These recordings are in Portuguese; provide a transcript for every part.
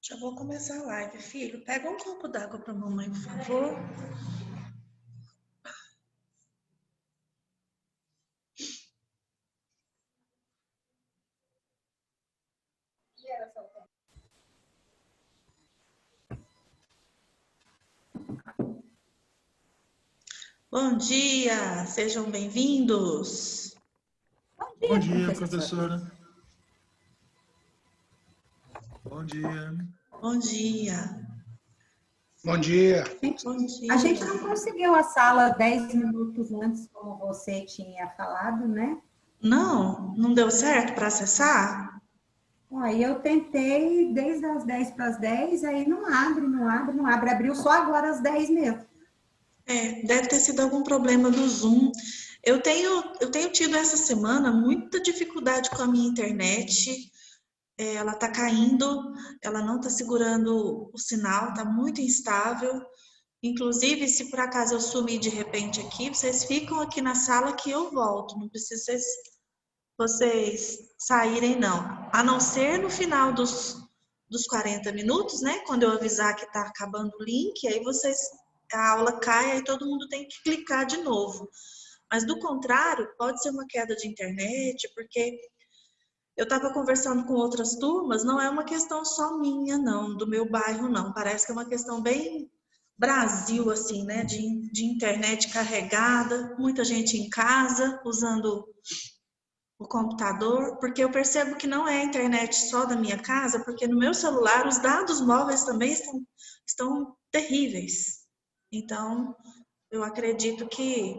Já vou começar a live, filho. Pega um copo d'água para mamãe, por favor. Bom dia, sejam bem-vindos. Bom dia, professora. Bom dia. Bom dia. Bom dia. Bom dia. A gente não conseguiu a sala 10 minutos antes, como você tinha falado, né? Não deu certo para acessar? Aí eu tentei desde as 10 para as 10, aí não abre. Abriu só agora às 10 mesmo. Deve ter sido algum problema do Zoom. Eu tenho tido essa semana muita dificuldade com a minha internet. Ela está caindo, ela não está segurando o sinal, está muito instável. Inclusive, se por acaso eu sumir de repente aqui, vocês ficam aqui na sala que eu volto. Não precisa vocês saírem, não. A não ser no final dos 40 minutos, né? Quando eu avisar que está acabando o link, aí a aula cai, aí todo mundo tem que clicar de novo. Mas do contrário, pode ser uma queda de internet, porque eu estava conversando com outras turmas, não é uma questão só minha, não, do meu bairro, não. Parece que é uma questão bem Brasil, assim, né? De internet carregada, muita gente em casa usando o computador, porque eu percebo que não é a internet só da minha casa, porque no meu celular os dados móveis também estão terríveis. Então, eu acredito que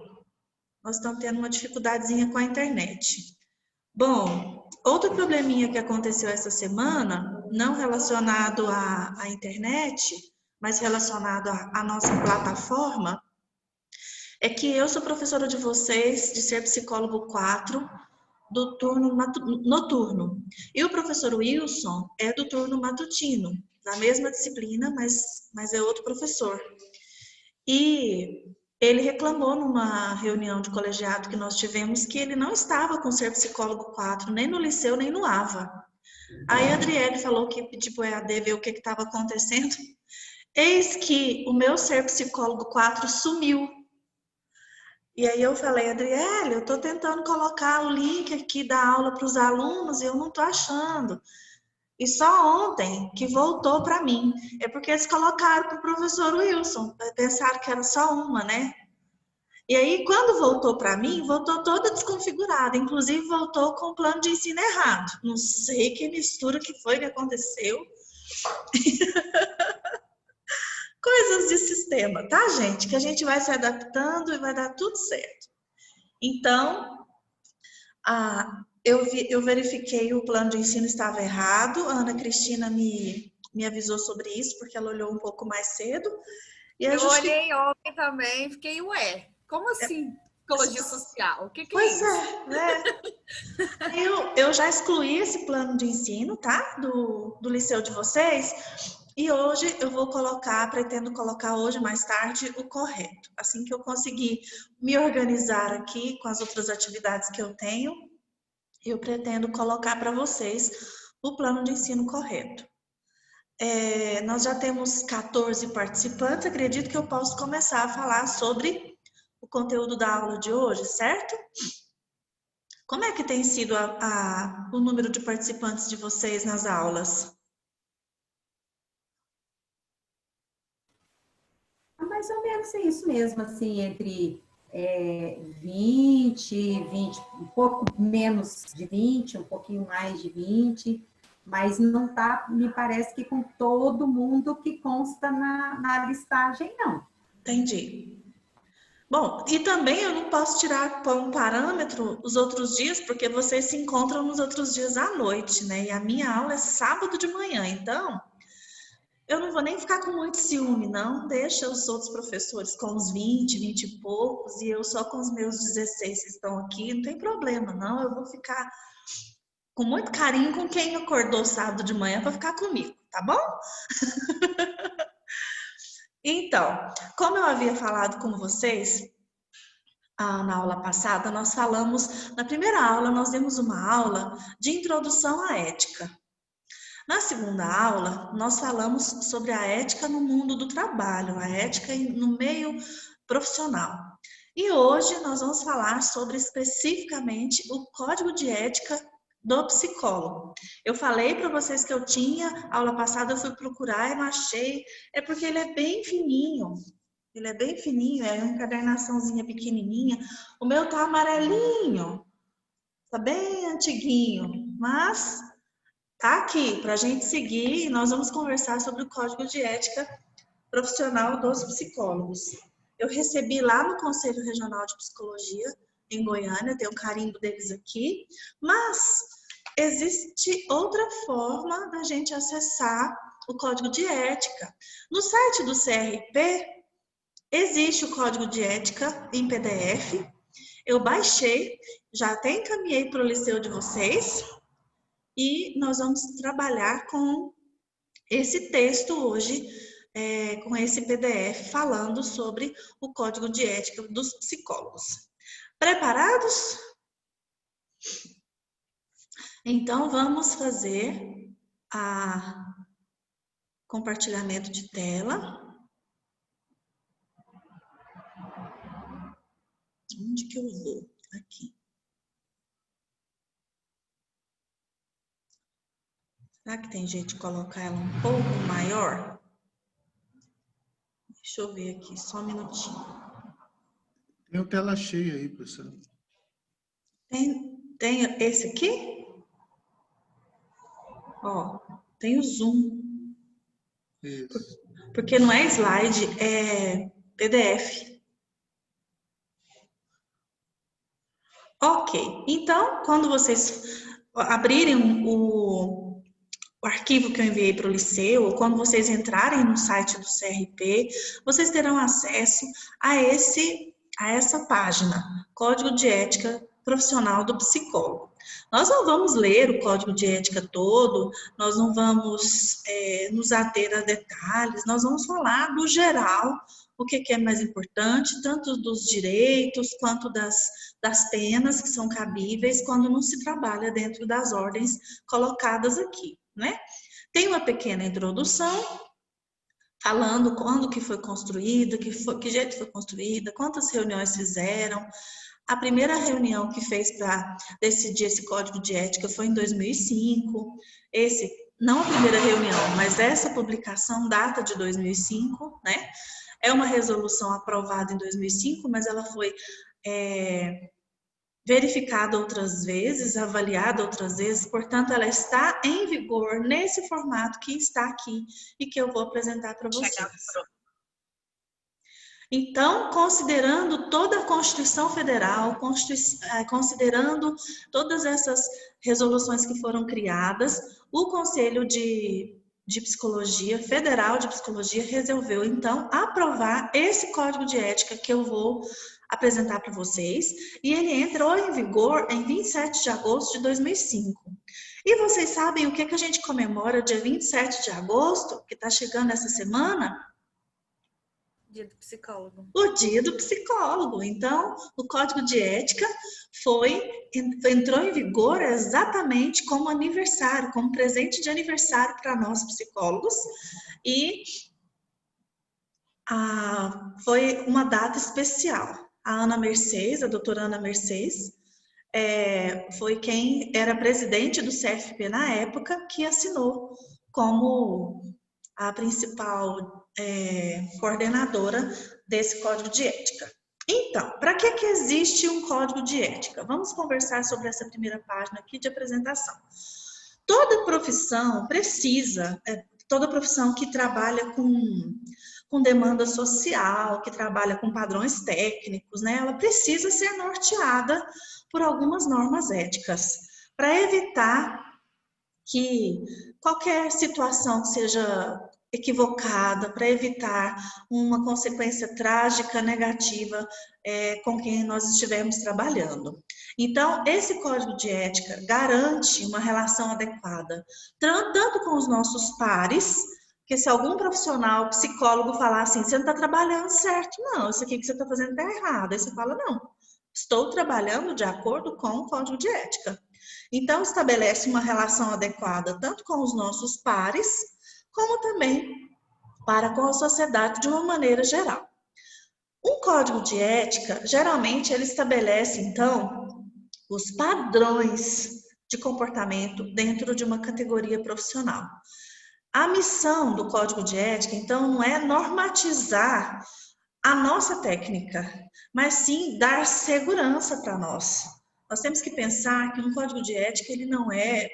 nós estamos tendo uma dificuldadezinha com a internet. Bom, outro probleminha que aconteceu essa semana, não relacionado à internet, mas relacionado à nossa plataforma, é que eu sou professora de vocês, de ser psicólogo 4, do turno noturno. E o professor Wilson é do turno matutino, na mesma disciplina, mas é outro professor. E ele reclamou numa reunião de colegiado que nós tivemos que ele não estava com ser psicólogo 4, nem no liceu, nem no AVA. Aí a Adriele falou que pediu para o EAD ver o que estava acontecendo. Eis que o meu ser psicólogo 4 sumiu. E aí eu falei, Adriele, eu estou tentando colocar o link aqui da aula para os alunos e eu não estou achando. E só ontem que voltou para mim. É porque eles colocaram para o professor Wilson. Pensaram que era só uma, né? E aí, quando voltou para mim, voltou toda desconfigurada. Inclusive, voltou com o plano de ensino errado. Não sei que mistura que foi que aconteceu. Coisas de sistema, tá, gente? Que a gente vai se adaptando e vai dar tudo certo. Então, eu verifiquei o plano de ensino estava errado. A Ana Cristina me avisou sobre isso, porque ela olhou um pouco mais cedo. E eu olhei ontem também, fiquei, ué, como assim psicologia social? O que é isso? Pois é, né? Eu já excluí esse plano de ensino, tá? Do liceu de vocês. E hoje eu vou pretendo colocar hoje, mais tarde, o correto. Assim que eu conseguir me organizar aqui com as outras atividades que eu tenho, eu pretendo colocar para vocês o plano de ensino correto. Nós já temos 14 participantes, acredito que eu posso começar a falar sobre o conteúdo da aula de hoje, certo? Como é que tem sido o número de participantes de vocês nas aulas? Mais ou menos é isso mesmo, assim, entre 20, um pouco menos de 20, um pouquinho mais de 20, mas não tá, me parece que com todo mundo que consta na listagem, não. Entendi. Bom, e também eu não posso tirar por um parâmetro os outros dias, porque vocês se encontram nos outros dias à noite, né? E a minha aula é sábado de manhã, então eu não vou nem ficar com muito ciúme, não. Deixa os outros professores com os 20, 20 e poucos, e eu só com os meus 16 que estão aqui, não tem problema, não. Eu vou ficar com muito carinho com quem acordou sábado de manhã para ficar comigo, tá bom? Então, como eu havia falado com vocês na aula passada, nós falamos, na primeira aula, nós demos uma aula de introdução à ética. Na segunda aula, nós falamos sobre a ética no mundo do trabalho, a ética no meio profissional. E hoje nós vamos falar sobre especificamente o código de ética do psicólogo. Eu falei para vocês que eu tinha, aula passada eu fui procurar e não achei, é porque ele é bem fininho. Ele é bem fininho, é uma encadernaçãozinha pequenininha. O meu tá amarelinho, tá bem antiguinho, mas tá aqui para a gente seguir e nós vamos conversar sobre o código de ética profissional dos psicólogos. Eu recebi lá no Conselho Regional de Psicologia, em Goiânia, tem o carimbo deles aqui, mas existe outra forma da gente acessar o código de ética. No site do CRP, existe o código de ética em PDF. Eu baixei, já até encaminhei para o liceu de vocês e nós vamos trabalhar com esse texto hoje, com esse PDF, falando sobre o código de ética dos psicólogos. Preparados? Então, vamos fazer a compartilhamento de tela. Onde que eu vou? Aqui. Será que tem jeito de colocar ela um pouco maior? Deixa eu ver aqui, só um minutinho. Tem o tela cheia aí, professor. Tem esse aqui? Ó, tem o zoom. Isso. Porque não é slide, é PDF. Ok, então, quando vocês abrirem o arquivo que eu enviei para o liceu, ou quando vocês entrarem no site do CRP, vocês terão acesso a essa página, Código de Ética Profissional do Psicólogo. Nós não vamos ler o Código de Ética todo, nós não vamos nos ater a detalhes, nós vamos falar do geral, o que é mais importante, tanto dos direitos quanto das penas que são cabíveis quando não se trabalha dentro das ordens colocadas aqui, né? Tem uma pequena introdução, falando quando que foi construído, que jeito foi construída, quantas reuniões fizeram. A primeira reunião que fez para decidir esse código de ética foi em 2005. Não a primeira reunião, mas essa publicação data de 2005, né? É uma resolução aprovada em 2005, mas ela foi verificada outras vezes, avaliada outras vezes, portanto, ela está em vigor nesse formato que está aqui e que eu vou apresentar para vocês. Então, considerando toda a Constituição Federal, considerando todas essas resoluções que foram criadas, o Conselho de Psicologia, Federal de Psicologia, resolveu, então, aprovar esse Código de Ética que eu vou apresentar para vocês, e ele entrou em vigor em 27 de agosto de 2005. E vocês sabem o que a gente comemora dia 27 de agosto, que está chegando essa semana? Dia do psicólogo. O dia do psicólogo. Então, o Código de Ética entrou em vigor exatamente como aniversário, como presente de aniversário para nós psicólogos, e foi uma data especial. A Ana Mercedes, a doutora Ana Mercedes, foi quem era presidente do CFP na época, que assinou como a principal coordenadora desse Código de Ética. Então, para que existe um Código de Ética? Vamos conversar sobre essa primeira página aqui de apresentação. Toda profissão precisa, toda profissão que trabalha com demanda social, que trabalha com padrões técnicos, né? Ela precisa ser norteada por algumas normas éticas, para evitar que qualquer situação seja equivocada, para evitar uma consequência trágica, negativa com quem nós estivermos trabalhando. Então, esse Código de Ética garante uma relação adequada, tanto com os nossos pares, que se algum profissional, psicólogo falar assim, você não está trabalhando certo, não, isso aqui que você está fazendo está errado. Aí você fala, não, estou trabalhando de acordo com o Código de Ética. Então, estabelece uma relação adequada tanto com os nossos pares, como também para com a sociedade de uma maneira geral. Um código de ética, geralmente, ele estabelece, então, os padrões de comportamento dentro de uma categoria profissional. A missão do código de ética, então, não é normatizar a nossa técnica, mas sim dar segurança para nós. Nós temos que pensar que um código de ética ele não é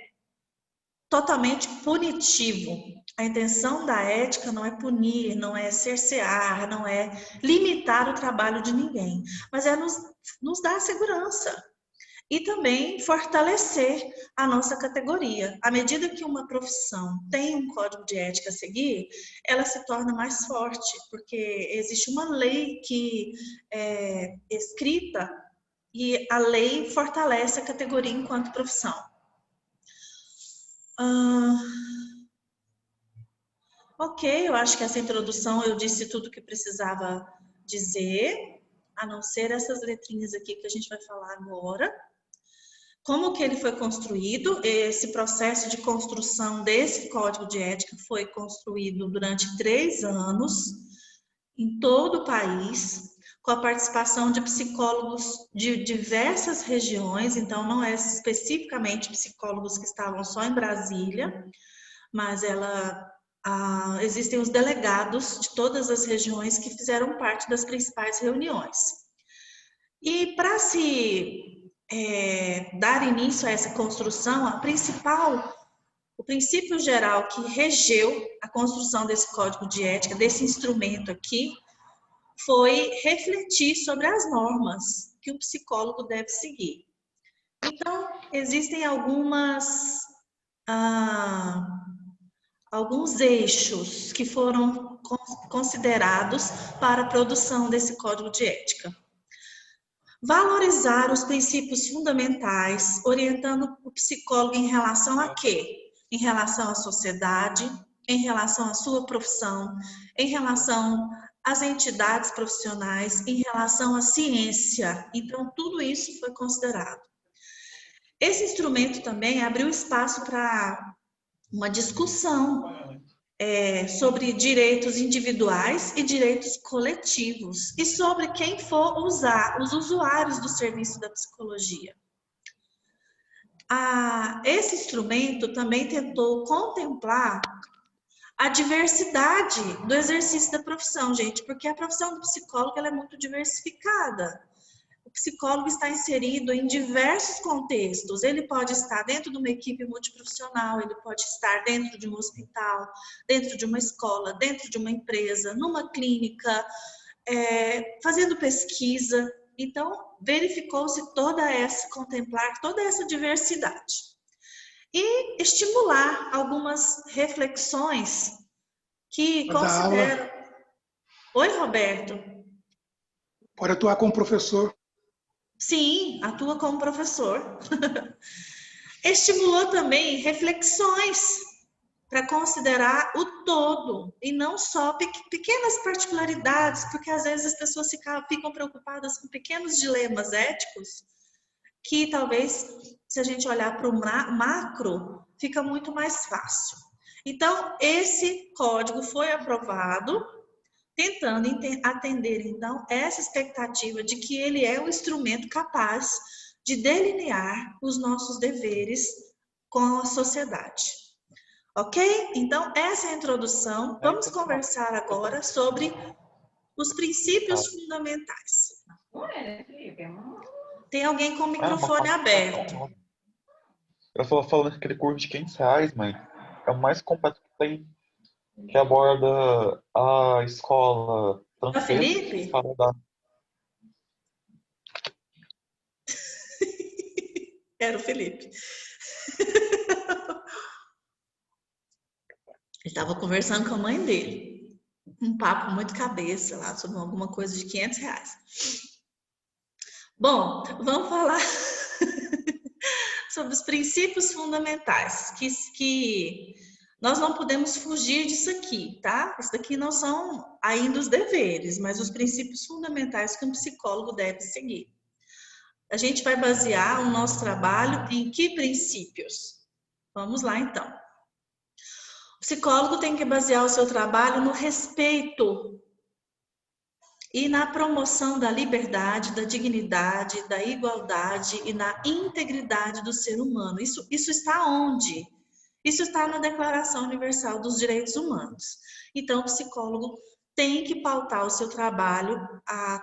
totalmente punitivo. A intenção da ética não é punir, não é cercear, não é limitar o trabalho de ninguém, mas é nos dar segurança e também fortalecer a nossa categoria. À medida que uma profissão tem um código de ética a seguir, ela se torna mais forte, porque existe uma lei que é escrita e a lei fortalece a categoria enquanto profissão. Ok, eu acho que essa introdução eu disse tudo que precisava dizer, a não ser essas letrinhas aqui que a gente vai falar agora. Como que ele foi construído? Esse processo de construção desse código de ética foi construído durante 3 anos, em todo o país, com a participação de psicólogos de diversas regiões, então não é especificamente psicólogos que estavam só em Brasília, mas existem os delegados de todas as regiões que fizeram parte das principais reuniões. E para se dar início a essa construção, o princípio geral que regeu a construção desse código de ética, desse instrumento aqui, foi refletir sobre as normas que o psicólogo deve seguir. Então, existem alguns eixos que foram considerados para a produção desse código de ética. Valorizar os princípios fundamentais, orientando o psicólogo em relação a quê? Em relação à sociedade, em relação à sua profissão, em relação às entidades profissionais, em relação à ciência. Então, tudo isso foi considerado. Esse instrumento também abriu espaço para uma discussão sobre direitos individuais e direitos coletivos e sobre quem for usar, os usuários do serviço da psicologia. Esse instrumento também tentou contemplar a diversidade do exercício da profissão, gente, porque a profissão do psicólogo ela é muito diversificada. O psicólogo está inserido em diversos contextos. Ele pode estar dentro de uma equipe multiprofissional, ele pode estar dentro de um hospital, dentro de uma escola, dentro de uma empresa, numa clínica, fazendo pesquisa. Então, verificou-se contemplar toda essa diversidade. E estimular algumas reflexões que consideram... Oi, Roberto. Pode atuar como professor. Sim, atua como professor. Estimulou também reflexões para considerar o todo e não só pequenas particularidades, porque às vezes as pessoas ficam preocupadas com pequenos dilemas éticos que talvez, se a gente olhar para o macro, fica muito mais fácil. Então, esse código foi aprovado tentando atender, então, essa expectativa de que ele é um instrumento capaz de delinear os nossos deveres com a sociedade. Ok? Então, essa é a introdução. Vamos conversar agora sobre os princípios fundamentais. Tem alguém com o microfone aberto. Eu só falando aquele curso de quem faz, mãe. É o mais completo que tem. Que aborda a escola francesa. Felipe? Era o Felipe. Ele estava conversando com a mãe dele. Um papo muito cabeça lá, sobre alguma coisa de R$500. Bom, vamos falar sobre os princípios fundamentais, que nós não podemos fugir disso aqui, tá? Isso daqui não são ainda os deveres, mas os princípios fundamentais que um psicólogo deve seguir. A gente vai basear o nosso trabalho em que princípios? Vamos lá, então. O psicólogo tem que basear o seu trabalho no respeito e na promoção da liberdade, da dignidade, da igualdade e na integridade do ser humano. Isso está onde? Isso está na Declaração Universal dos Direitos Humanos. Então, o psicólogo tem que pautar o seu trabalho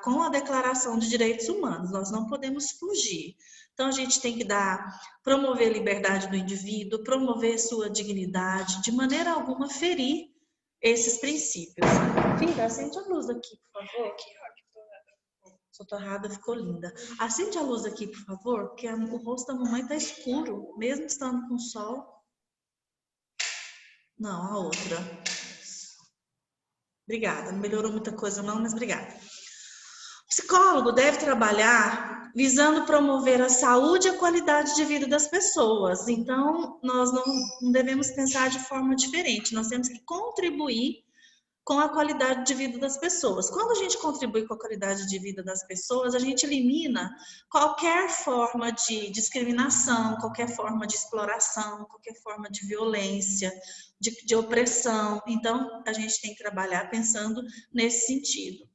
com a Declaração de Direitos Humanos. Nós não podemos fugir. Então, a gente tem que promover a liberdade do indivíduo, promover sua dignidade, de maneira alguma ferir esses princípios. Filha, acende a luz aqui, por favor. Sua torrada ficou linda. Acende a luz aqui, por favor, porque o rosto da mamãe está escuro, mesmo estando com sol. Não, a outra. Obrigada. Não melhorou muita coisa não, mas obrigada. O psicólogo deve trabalhar visando promover a saúde e a qualidade de vida das pessoas. Então, nós não devemos pensar de forma diferente. Nós temos que contribuir com a qualidade de vida das pessoas. Quando a gente contribui com a qualidade de vida das pessoas, a gente elimina qualquer forma de discriminação, qualquer forma de exploração, qualquer forma de violência, de opressão. Então, a gente tem que trabalhar pensando nesse sentido.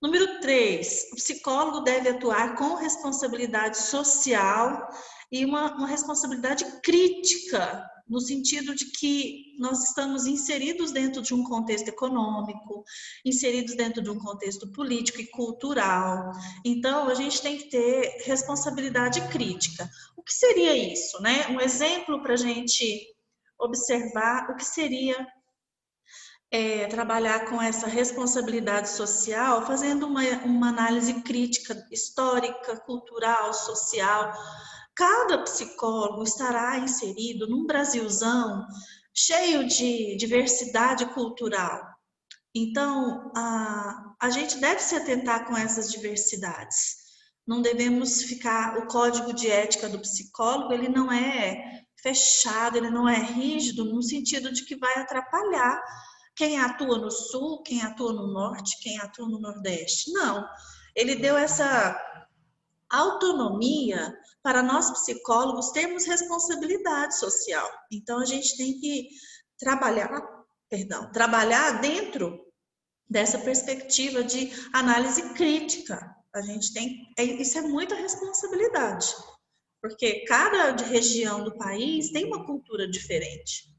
Número 3, o psicólogo deve atuar com responsabilidade social e uma responsabilidade crítica, no sentido de que nós estamos inseridos dentro de um contexto econômico, inseridos dentro de um contexto político e cultural. Então, a gente tem que ter responsabilidade crítica. O que seria isso, né? Um exemplo para a gente observar o que seria trabalhar com essa responsabilidade social, fazendo uma análise crítica, histórica, cultural, social. Cada psicólogo estará inserido num Brasilzão cheio de diversidade cultural. Então, a gente deve se atentar com essas diversidades. Não devemos ficar... O código de ética do psicólogo, ele não é fechado, ele não é rígido, no sentido de que vai atrapalhar quem atua no Sul, quem atua no Norte, quem atua no Nordeste. Não, ele deu essa autonomia para nós psicólogos termos responsabilidade social. Então, a gente tem que trabalhar dentro dessa perspectiva de análise crítica. A gente isso é muita responsabilidade, porque cada região do país tem uma cultura diferente.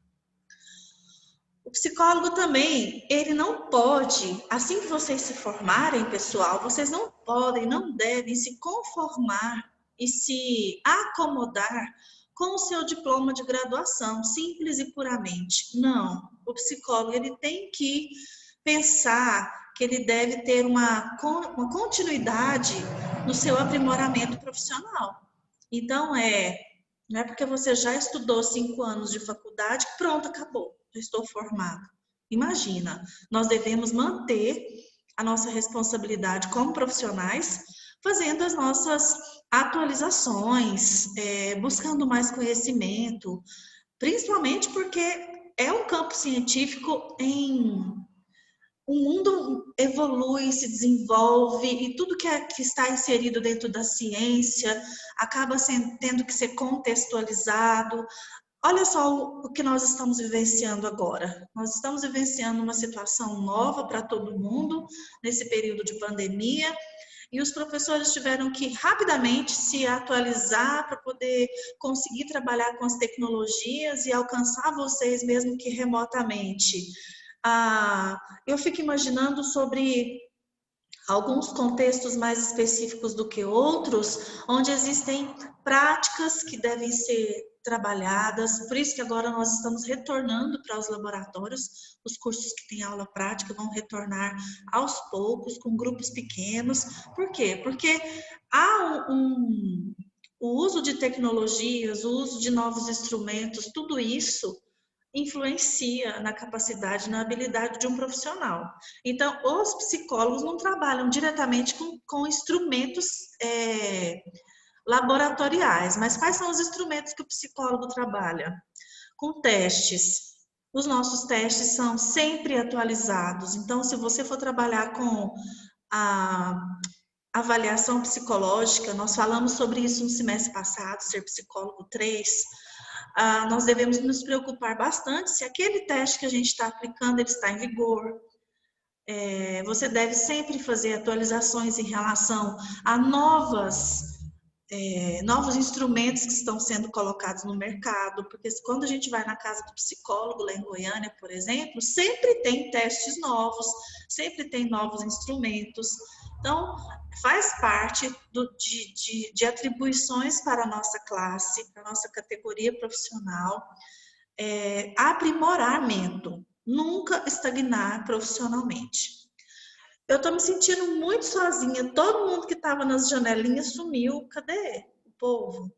O psicólogo também, ele não pode, assim que vocês se formarem, pessoal, vocês não podem, não devem se conformar e se acomodar com o seu diploma de graduação, simples e puramente. Não, o psicólogo, ele tem que pensar que ele deve ter uma continuidade no seu aprimoramento profissional. Então, não é porque você já estudou 5 anos de faculdade, pronto, acabou. Já estou formado. Imagina, nós devemos manter a nossa responsabilidade como profissionais, fazendo as nossas atualizações, buscando mais conhecimento, principalmente porque é um campo científico o mundo evolui, se desenvolve e tudo que está inserido dentro da ciência acaba tendo que ser contextualizado. Olha só o que nós estamos vivenciando agora. Nós estamos vivenciando uma situação nova para todo mundo nesse período de pandemia e os professores tiveram que rapidamente se atualizar para poder conseguir trabalhar com as tecnologias e alcançar vocês mesmo que remotamente. Eu fico imaginando sobre alguns contextos mais específicos do que outros, onde existem práticas que devem ser trabalhadas, por isso que agora nós estamos retornando para os laboratórios, os cursos que têm aula prática vão retornar aos poucos, com grupos pequenos. Por quê? Porque há o uso de tecnologias, o uso de novos instrumentos, tudo isso influencia na capacidade, na habilidade de um profissional. Então, os psicólogos não trabalham diretamente com instrumentos laboratoriais, mas quais são os instrumentos que o psicólogo trabalha? Com testes. Os nossos testes são sempre atualizados. Então, se você for trabalhar com avaliação psicológica, nós falamos sobre isso no semestre passado, Ser Psicólogo 3, nós devemos nos preocupar bastante se aquele teste que a gente está aplicando, ele está em vigor. Você deve sempre fazer atualizações em relação a novos instrumentos que estão sendo colocados no mercado, porque quando a gente vai na casa do psicólogo, lá em Goiânia, por exemplo, sempre tem testes novos, sempre tem novos instrumentos. Então, faz parte de atribuições para a nossa classe, para a nossa categoria profissional, aprimoramento, nunca estagnar profissionalmente. Eu estou me sentindo muito sozinha. Todo mundo que estava nas janelinhas sumiu. Cadê o povo?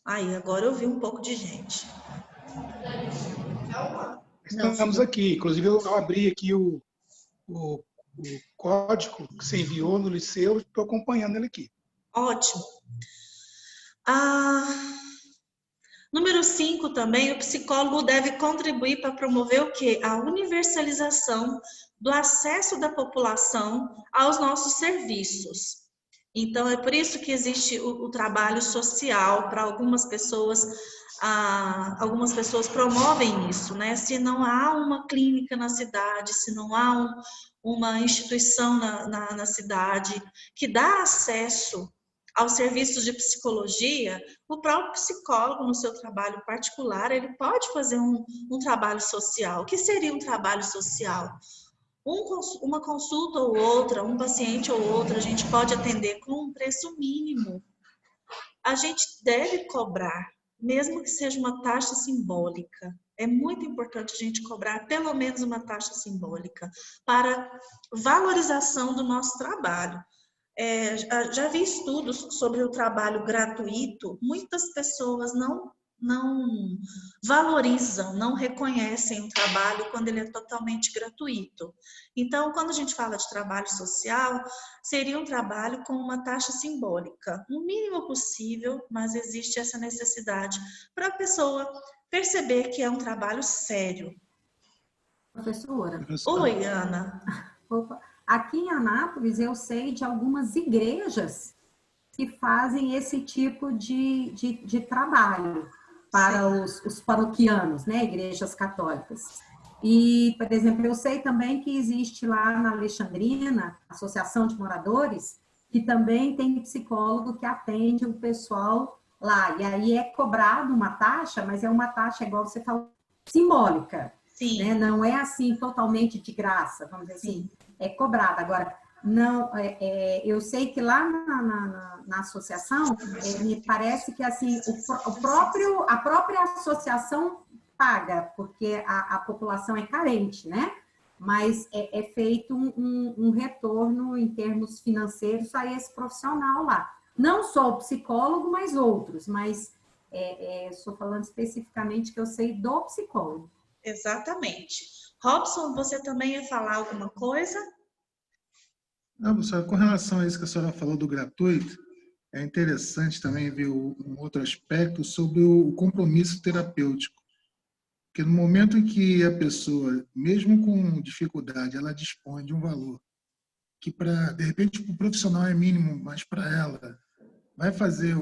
Aí, agora eu vi um pouco de gente. Estamos aqui. Inclusive, eu abri aqui o código que você enviou no liceu. Estou acompanhando ele aqui. Ótimo. Número 5 também, o psicólogo deve contribuir para promover o quê? A universalização do acesso da população aos nossos serviços. Então, é por isso que existe o trabalho social para algumas pessoas promovem isso, né? Se não há uma clínica na cidade, se não há uma instituição na cidade que dá acesso aos serviços de psicologia, o próprio psicólogo, no seu trabalho particular, ele pode fazer um trabalho social. O que seria um trabalho social? Uma consulta ou outra, um paciente ou outro, a gente pode atender com um preço mínimo. A gente deve cobrar, mesmo que seja uma taxa simbólica. É muito importante a gente cobrar pelo menos uma taxa simbólica para valorização do nosso trabalho. Já vi estudos sobre o trabalho gratuito, muitas pessoas não valorizam, não reconhecem o trabalho quando ele é totalmente gratuito. Então, quando a gente fala de trabalho social, seria um trabalho com uma taxa simbólica, o mínimo possível, mas existe essa necessidade para a pessoa perceber que é um trabalho sério. Professora. Oi, Ana. Opa. Aqui em Anápolis, eu sei de algumas igrejas que fazem esse tipo de trabalho para os paroquianos, né? Igrejas católicas. E, por exemplo, eu sei também que existe lá na Alexandrina, Associação de Moradores, que também tem psicólogo que atende o pessoal lá. E aí é cobrado uma taxa, mas é uma taxa, igual você falou, simbólica. Sim. Né? Não é assim totalmente de graça, vamos dizer assim. É cobrado. Agora, não, eu sei que lá na associação, me parece que assim, a própria associação paga, porque a população é carente, né? Mas é feito um retorno em termos financeiros a esse profissional lá. Não só o psicólogo, mas outros, mas estou falando especificamente que eu sei do psicólogo. Exatamente. Robson, você também ia falar alguma coisa? Não, professora, com relação a isso que a senhora falou do gratuito, é interessante também ver um outro aspecto sobre o compromisso terapêutico. Porque no momento em que a pessoa, mesmo com dificuldade, ela dispõe de um valor que, de repente, para o profissional é mínimo, mas para ela vai fazer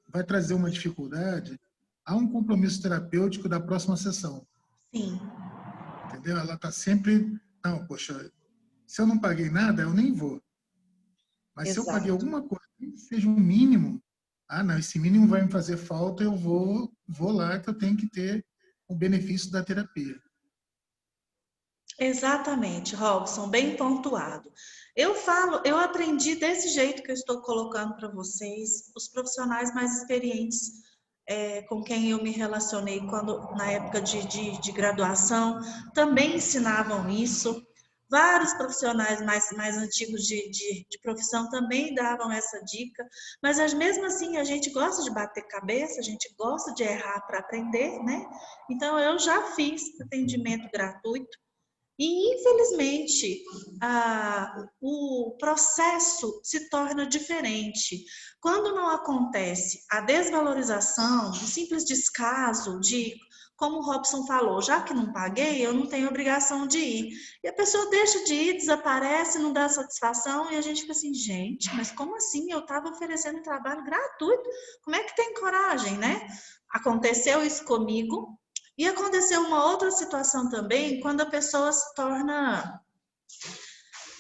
vai trazer uma dificuldade, há um compromisso terapêutico da próxima sessão. Sim. Entendeu? Ela está sempre, não, poxa, se eu não paguei nada, eu nem vou. Mas Exato. se eu paguei alguma coisa, seja um mínimo, não, esse mínimo vai me fazer falta, eu vou lá, que eu tenho que ter o benefício da terapia. Exatamente, Robson, bem pontuado. Eu aprendi desse jeito que eu estou colocando para vocês, os profissionais mais experientes com quem eu me relacionei na época de graduação, também ensinavam isso. Vários profissionais mais antigos de profissão também davam essa dica, mas mesmo assim a gente gosta de bater cabeça, a gente gosta de errar para aprender, né? Então eu já fiz atendimento gratuito e infelizmente o processo se torna diferente. Quando não acontece a desvalorização, o simples descaso de como o Robson falou, já que não paguei, eu não tenho obrigação de ir. E a pessoa deixa de ir, desaparece, não dá satisfação, e a gente fica assim, gente, mas como assim? Eu estava oferecendo um trabalho gratuito, como é que tem coragem, né? Aconteceu isso comigo, e aconteceu uma outra situação também, quando a pessoa se torna...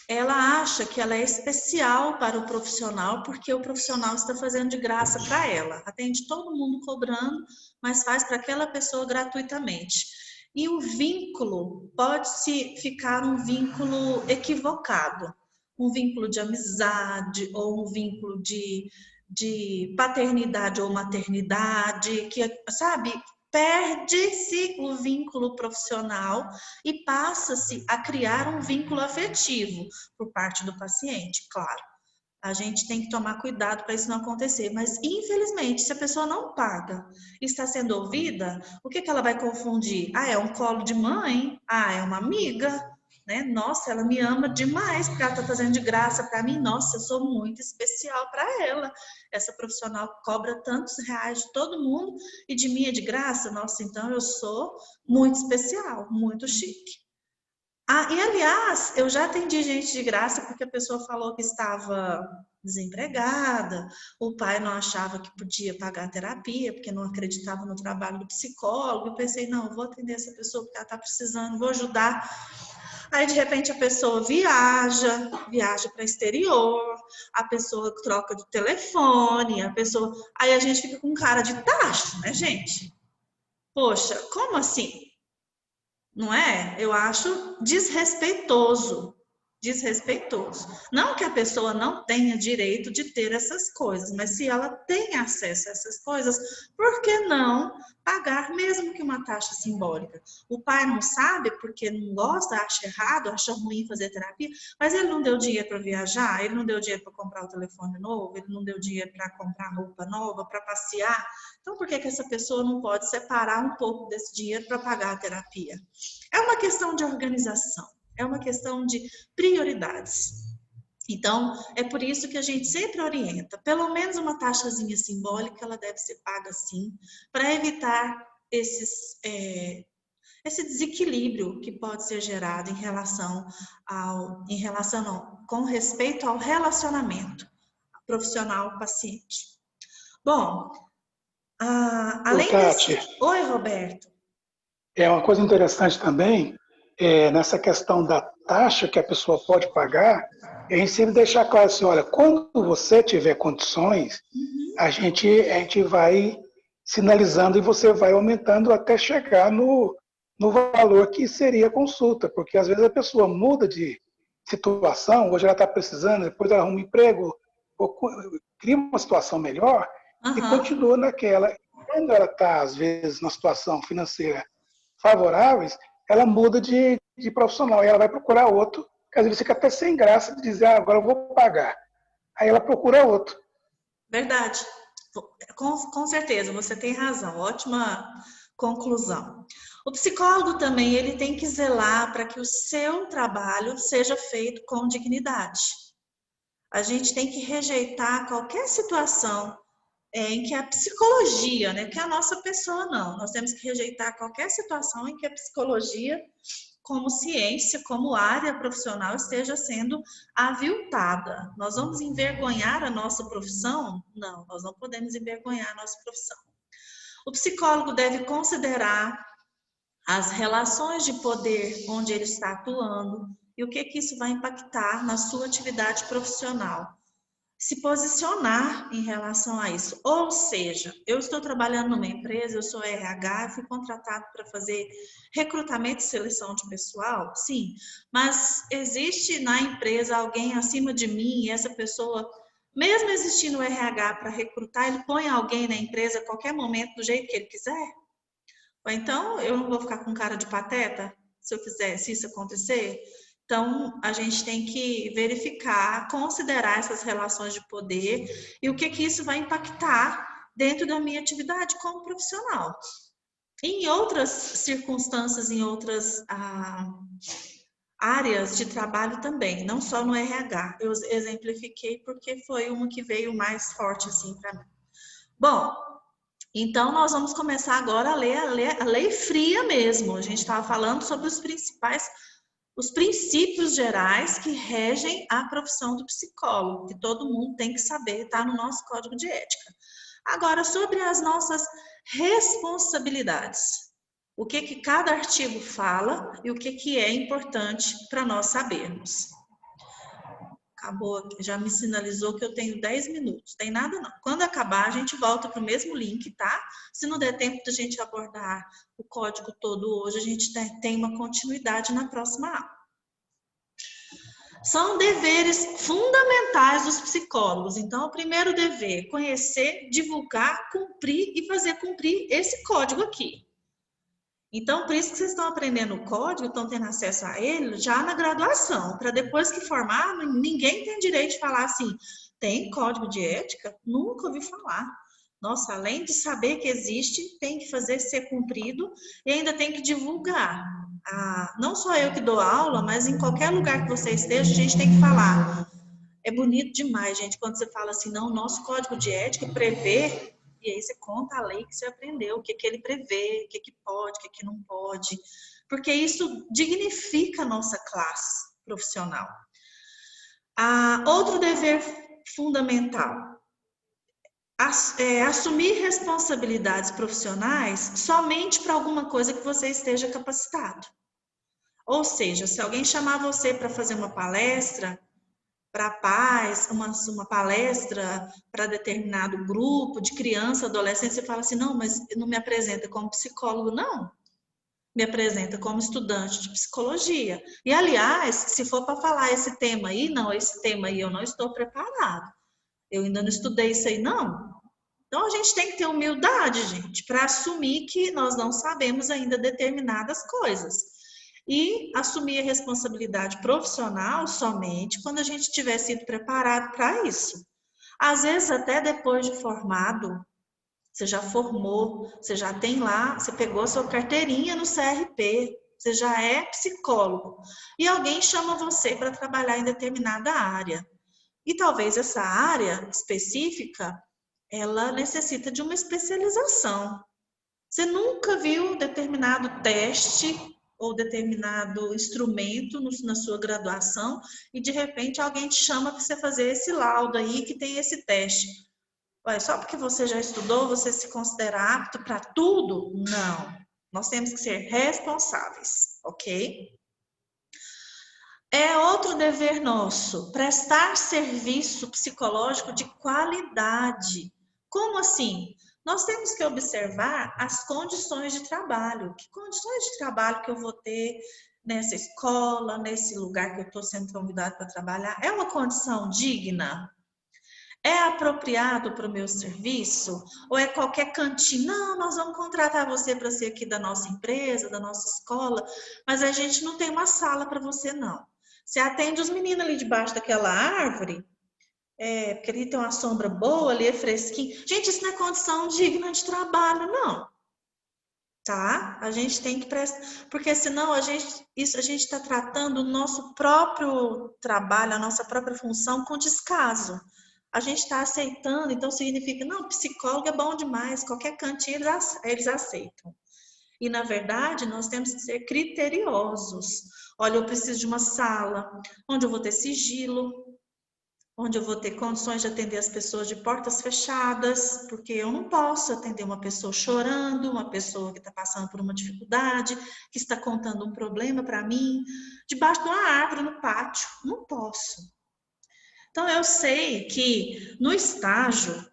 Ela acha que ela é especial para o profissional porque o profissional está fazendo de graça para ela. Atende todo mundo cobrando, mas faz para aquela pessoa gratuitamente. E o vínculo pode-se ficar um vínculo equivocado. Um vínculo de amizade ou um vínculo de paternidade ou maternidade, que, sabe, perde-se o vínculo profissional e passa-se a criar um vínculo afetivo por parte do paciente, claro. A gente tem que tomar cuidado para isso não acontecer, mas infelizmente, se a pessoa não paga e está sendo ouvida, o que ela vai confundir? Ah, é um colo de mãe? Ah, é uma amiga? Né? Nossa, ela me ama demais porque ela está fazendo de graça para mim. Nossa, eu sou muito especial para ela. Essa profissional cobra tantos reais de todo mundo e de mim é de graça. Nossa, então eu sou muito especial, muito chique. Ah, e aliás, eu já atendi gente de graça porque a pessoa falou que estava desempregada, o pai não achava que podia pagar a terapia porque não acreditava no trabalho do psicólogo. Eu pensei, não, eu vou atender essa pessoa porque ela está precisando, vou ajudar. Aí, de repente, a pessoa viaja para o exterior, a pessoa troca de telefone, a pessoa... Aí a gente fica com cara de tacho, né, gente? Poxa, como assim? Não é? Eu acho desrespeitoso. Desrespeitoso. Não que a pessoa não tenha direito de ter essas coisas, mas se ela tem acesso a essas coisas, por que não pagar mesmo que uma taxa simbólica? O pai não sabe porque não gosta, acha errado, acha ruim fazer terapia, mas ele não deu dinheiro para viajar, ele não deu dinheiro para comprar o telefone novo, ele não deu dinheiro para comprar roupa nova, para passear. Então, por que essa pessoa não pode separar um pouco desse dinheiro para pagar a terapia? É uma questão de organização, é uma questão de prioridades. Então, é por isso que a gente sempre orienta, pelo menos uma taxazinha simbólica, ela deve ser paga sim, para evitar esse desequilíbrio que pode ser gerado com respeito ao relacionamento profissional-paciente. Bom, além Tati, desse... Oi, Roberto. uma coisa interessante também, nessa questão da taxa que a pessoa pode pagar, a gente sempre deixar claro assim, olha, quando você tiver condições, a gente vai sinalizando e você vai aumentando até chegar no valor que seria a consulta, porque às vezes a pessoa muda de situação, hoje ela está precisando, depois ela arruma um emprego, ou cria uma situação melhor e continua naquela. Quando ela está, às vezes, na situação financeira favoráveis, ela muda de profissional e ela vai procurar outro, que às vezes fica até sem graça de dizer, agora eu vou pagar. Aí ela procura outro. Verdade. Com certeza, você tem razão. Ótima conclusão. O psicólogo também, ele tem que zelar para que o seu trabalho seja feito com dignidade. A gente tem que rejeitar qualquer situação em que a psicologia, né, que a nossa pessoa não. Nós temos que rejeitar qualquer situação em que a psicologia, como ciência, como área profissional, esteja sendo aviltada. Nós vamos envergonhar a nossa profissão? Não, nós não podemos envergonhar a nossa profissão. O psicólogo deve considerar as relações de poder onde ele está atuando e o que isso vai impactar na sua atividade profissional. Se posicionar em relação a isso. Ou seja, eu estou trabalhando numa empresa, eu sou RH, fui contratado para fazer recrutamento e seleção de pessoal, sim, mas existe na empresa alguém acima de mim e essa pessoa, mesmo existindo o RH para recrutar, ele põe alguém na empresa a qualquer momento do jeito que ele quiser? Ou então eu não vou ficar com cara de pateta se isso acontecer? Então, a gente tem que verificar, considerar essas relações de poder e o que isso vai impactar dentro da minha atividade como profissional. Em outras circunstâncias, em outras áreas de trabalho também, não só no RH. Eu exemplifiquei porque foi uma que veio mais forte assim para mim. Bom, Então, nós vamos começar agora a ler a lei fria mesmo. A gente estava falando sobre os princípios gerais que regem a profissão do psicólogo, que todo mundo tem que saber, está no nosso código de ética. Agora, sobre as nossas responsabilidades. O que cada artigo fala e o que é importante para nós sabermos. Acabou, já me sinalizou que eu tenho 10 minutos. Tem nada não. Quando acabar, a gente volta para o mesmo link, tá? Se não der tempo da gente abordar o código todo hoje, a gente tem uma continuidade na próxima aula. São deveres fundamentais dos psicólogos. Então, o primeiro dever, conhecer, divulgar, cumprir e fazer cumprir esse código aqui. Então, por isso que vocês estão aprendendo o código, estão tendo acesso a ele já na graduação, para depois que formar, ninguém tem direito de falar assim, tem código de ética? Nunca ouvi falar. Nossa, além de saber que existe, tem que fazer ser cumprido e ainda tem que divulgar. Não só eu que dou aula, mas em qualquer lugar que você esteja, a gente tem que falar. É bonito demais, gente, quando você fala assim, não, nosso código de ética prevê... E aí você conta a lei que você aprendeu, o que ele prevê, o que pode, o que não pode. Porque isso dignifica a nossa classe profissional. Outro dever fundamental. Assumir responsabilidades profissionais somente para alguma coisa que você esteja capacitado. Ou seja, se alguém chamar você para fazer uma palestra... para pais, uma palestra para determinado grupo de criança, adolescente, você fala assim, não, mas não me apresenta como psicólogo, não. Me apresenta como estudante de psicologia. E, aliás, se for para falar esse tema aí, não, esse tema aí eu não estou preparado. Eu ainda não estudei isso aí, não. Então, a gente tem que ter humildade, gente, para assumir que nós não sabemos ainda determinadas coisas. E assumir a responsabilidade profissional somente quando a gente tiver sido preparado para isso. Às vezes, até depois de formado, você já formou, você já tem lá, você pegou sua carteirinha no CRP, você já é psicólogo, e alguém chama você para trabalhar em determinada área. E talvez essa área específica, ela necessita de uma especialização. Você nunca viu determinado teste ou determinado instrumento na sua graduação e de repente alguém te chama para você fazer esse laudo aí que tem esse teste. Ué, só porque você já estudou, você se considera apto para tudo? Não. Nós temos que ser responsáveis, ok? É outro dever nosso, prestar serviço psicológico de qualidade. Como assim? Nós temos que observar as condições de trabalho. Que condições de trabalho que eu vou ter nessa escola, nesse lugar que eu estou sendo convidado para trabalhar? É uma condição digna? É apropriado para o meu serviço? Ou é qualquer cantinho? Não, nós vamos contratar você para ser aqui da nossa empresa, da nossa escola, mas a gente não tem uma sala para você, não. Você atende os meninos ali debaixo daquela árvore, porque ali tem uma sombra boa, ali é fresquinho. Gente, isso não é condição digna de trabalho, não. Tá? A gente tem que prestar, porque senão a gente está tratando o nosso próprio trabalho, a nossa própria função com descaso. A gente está aceitando, então significa, não, psicólogo é bom demais, qualquer cantinho eles aceitam. E, na verdade, nós temos que ser criteriosos. Olha, eu preciso de uma sala onde eu vou ter sigilo, onde eu vou ter condições de atender as pessoas de portas fechadas, porque eu não posso atender uma pessoa chorando, uma pessoa que está passando por uma dificuldade, que está contando um problema para mim, debaixo de uma árvore no pátio. Não posso. Então, eu sei que no estágio,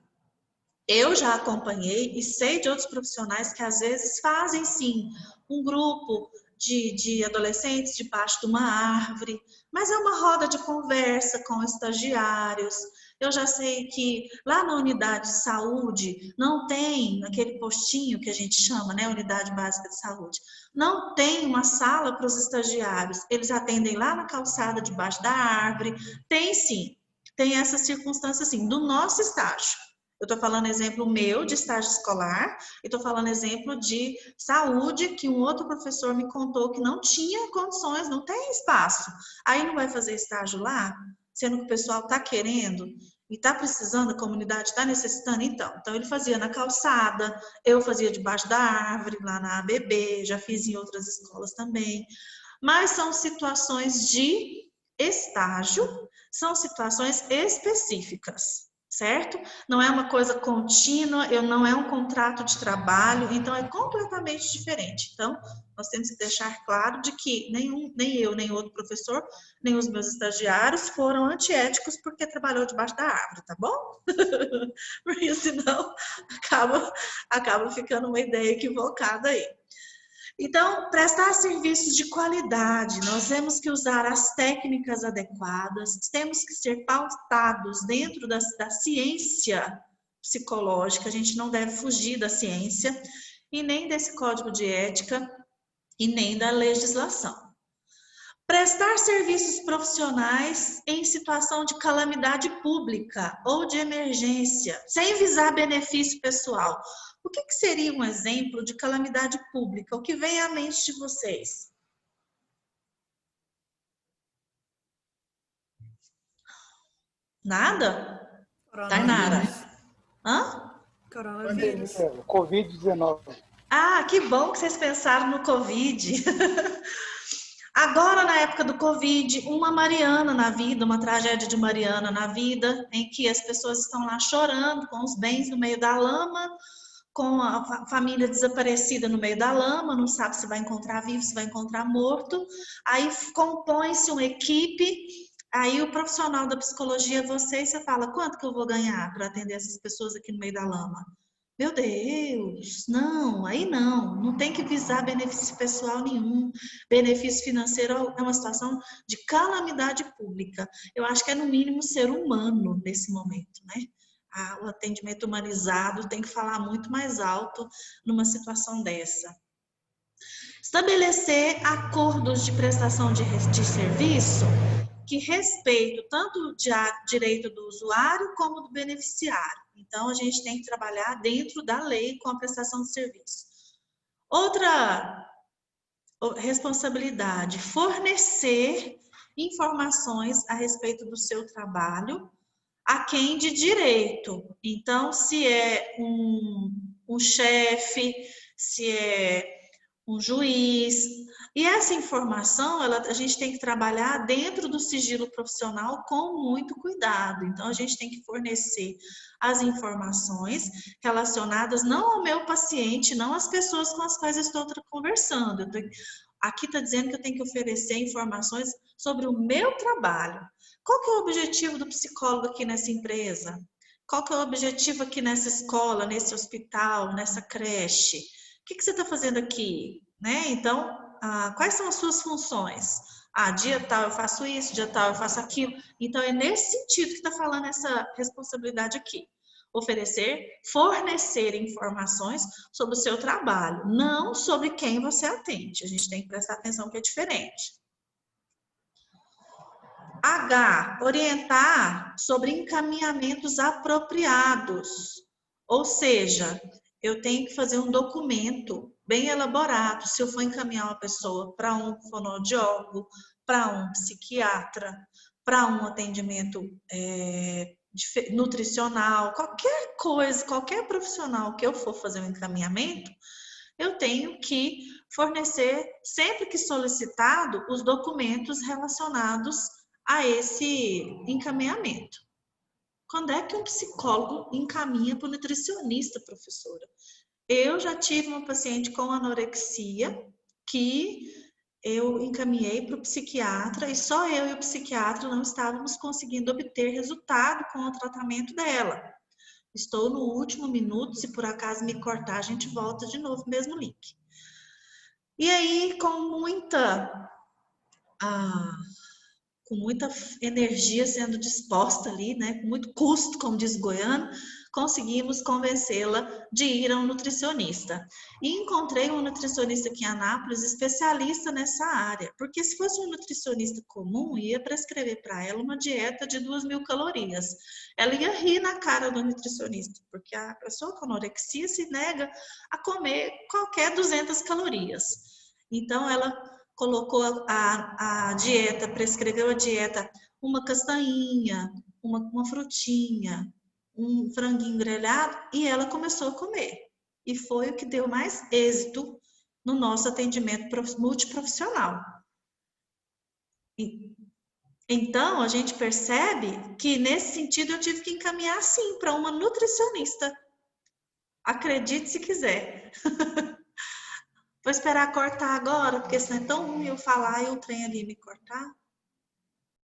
eu já acompanhei e sei de outros profissionais que às vezes fazem sim um grupo de adolescentes debaixo de uma árvore, mas é uma roda de conversa com estagiários. Eu já sei que lá na unidade de saúde não tem aquele postinho que a gente chama, né, unidade básica de saúde. Não tem uma sala para os estagiários. Eles atendem lá na calçada debaixo da árvore. Tem sim, tem essa circunstância assim do nosso estágio. Eu estou falando exemplo meu de estágio escolar e estou falando exemplo de saúde que um outro professor me contou que não tinha condições, não tem espaço. Aí não vai fazer estágio lá, sendo que o pessoal está querendo. E está precisando, a comunidade está necessitando? Então ele fazia na calçada, eu fazia debaixo da árvore, lá na ABB, já fiz em outras escolas também. Mas são situações de estágio, são situações específicas, certo? Não é uma coisa contínua, não é um contrato de trabalho, então é completamente diferente. Então, nós temos que deixar claro de que nem eu, nem outro professor, nem os meus estagiários foram antiéticos porque trabalhou debaixo da árvore, tá bom? Porque senão acaba ficando uma ideia equivocada aí. Então, prestar serviços de qualidade, nós temos que usar as técnicas adequadas, temos que ser pautados dentro da ciência psicológica, a gente não deve fugir da ciência e nem desse código de ética e nem da legislação. Prestar serviços profissionais em situação de calamidade pública ou de emergência, sem visar benefício pessoal. O que seria um exemplo de calamidade pública? O que vem à mente de vocês? Nada? Tainara? Hã? Coronavírus. Covid-19. Ah, que bom que vocês pensaram no Covid. Agora, na época do Covid, uma Mariana na vida, uma tragédia de Mariana na vida, em que as pessoas estão lá chorando com os bens no meio da lama, com a família desaparecida no meio da lama, não sabe se vai encontrar vivo, se vai encontrar morto. Aí compõe-se uma equipe, aí o profissional da psicologia, você fala, quanto que eu vou ganhar para atender essas pessoas aqui no meio da lama? Meu Deus, não, aí não tem que visar benefício pessoal nenhum, benefício financeiro é uma situação de calamidade pública. Eu acho que é no mínimo ser humano nesse momento, né? O atendimento humanizado tem que falar muito mais alto numa situação dessa. Estabelecer acordos de prestação de serviço que respeitam tanto o direito do usuário como do beneficiário. Então, a gente tem que trabalhar dentro da lei com a prestação de serviço. Outra responsabilidade, fornecer informações a respeito do seu trabalho a quem de direito. Então, se é um chefe, se é um juiz. E essa informação, a gente tem que trabalhar dentro do sigilo profissional com muito cuidado. Então, a gente tem que fornecer as informações relacionadas não ao meu paciente, não às pessoas com as quais eu estou conversando. Aqui está dizendo que eu tenho que oferecer informações sobre o meu trabalho. Qual que é o objetivo do psicólogo aqui nessa empresa? Qual que é o objetivo aqui nessa escola, nesse hospital, nessa creche? O que você está fazendo aqui? Né? Então, quais são as suas funções? Dia tal eu faço isso, dia tal eu faço aquilo. Então, é nesse sentido que está falando essa responsabilidade aqui. Fornecer informações sobre o seu trabalho, não sobre quem você atende. A gente tem que prestar atenção que é diferente. Orientar sobre encaminhamentos apropriados. Ou seja, eu tenho que fazer um documento bem elaborado. Se eu for encaminhar uma pessoa para um fonoaudiólogo, para um psiquiatra, para um atendimento nutricional, qualquer coisa, qualquer profissional que eu for fazer um encaminhamento, eu tenho que fornecer, sempre que solicitado, os documentos relacionados a esse encaminhamento. Quando é que um psicólogo encaminha para o nutricionista, professora? Eu já tive uma paciente com anorexia que eu encaminhei para o psiquiatra e só eu e o psiquiatra não estávamos conseguindo obter resultado com o tratamento dela. Estou no último minuto, se por acaso me cortar, a gente volta de novo no mesmo link. E aí, com muita energia sendo disposta ali, né, com muito custo, como diz o goiano, conseguimos convencê-la de ir a um nutricionista. E encontrei um nutricionista aqui em Anápolis, especialista nessa área, porque se fosse um nutricionista comum, ia prescrever para ela uma dieta de 2.000 calorias. Ela ia rir na cara do nutricionista, porque a pessoa com anorexia se nega a comer qualquer 200 calorias. Então, ela colocou a dieta, prescreveu a dieta, uma castanhinha, uma frutinha, um franguinho grelhado, e ela começou a comer. E foi o que deu mais êxito no nosso atendimento multiprofissional. Então, a gente percebe que, nesse sentido, eu tive que encaminhar, sim, para uma nutricionista. Acredite se quiser. Vou esperar cortar agora, porque senão é tão ruim eu falar e o trem ali me cortar.